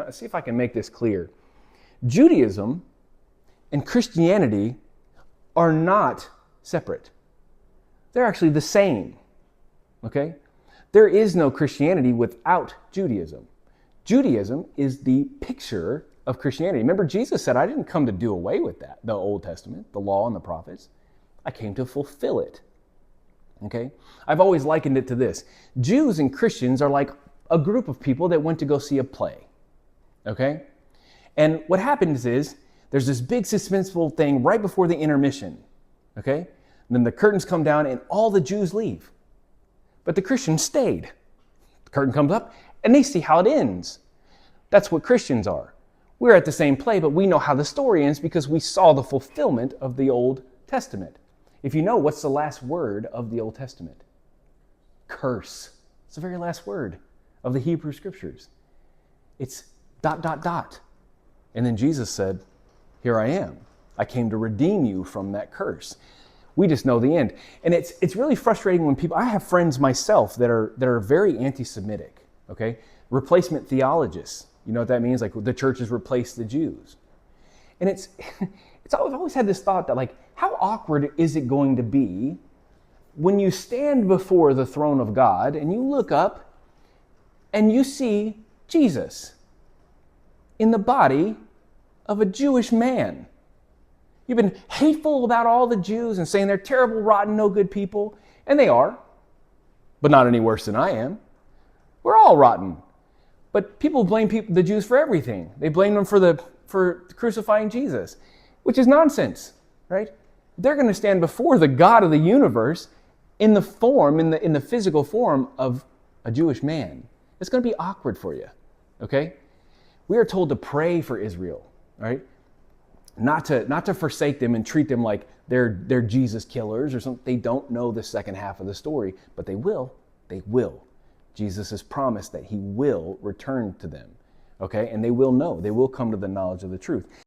Let's see if I can make this clear. Judaism and Christianity are not separate. They're actually the same, okay? There is no Christianity without Judaism. Judaism is the picture of Christianity. Remember, Jesus said, I didn't come to do away with that, the Old Testament, the law and the prophets. I came to fulfill it, okay? I've always likened it to this. Jews and Christians are like a group of people that went to go see a play, okay? And what happens is, there's this big suspenseful thing right before the intermission, okay? And then the curtains come down and all the Jews leave. But the Christians stayed. The curtain comes up and they see how it ends. That's what Christians are. We're at the same play, but we know how the story ends because we saw the fulfillment of the Old Testament. If you know, what's the last word of the Old Testament? Curse. It's the very last word of the Hebrew Scriptures. It's ... And then Jesus said, here I am. I came to redeem you from that curse. We just know the end. And it's really frustrating when people, I have friends myself that are very anti-Semitic, okay? Replacement theologists. You know what that means? Like the church has replaced the Jews. And I've always had this thought that like, how awkward is it going to be when you stand before the throne of God and you look up and you see Jesus in the body of a Jewish man. You've been hateful about all the Jews and saying they're terrible, rotten, no good people. And they are, but not any worse than I am. We're all rotten. But people blame the Jews for everything. They blame them for crucifying Jesus, which is nonsense, right? They're going to stand before the God of the universe in the physical form of a Jewish man. It's going to be awkward for you, okay? We are told to pray for Israel, right? Not to forsake them and treat them like they're Jesus killers or something. They don't know the second half of the story, but they will. They will. Jesus has promised that he will return to them, okay? And they will know. They will come to the knowledge of the truth.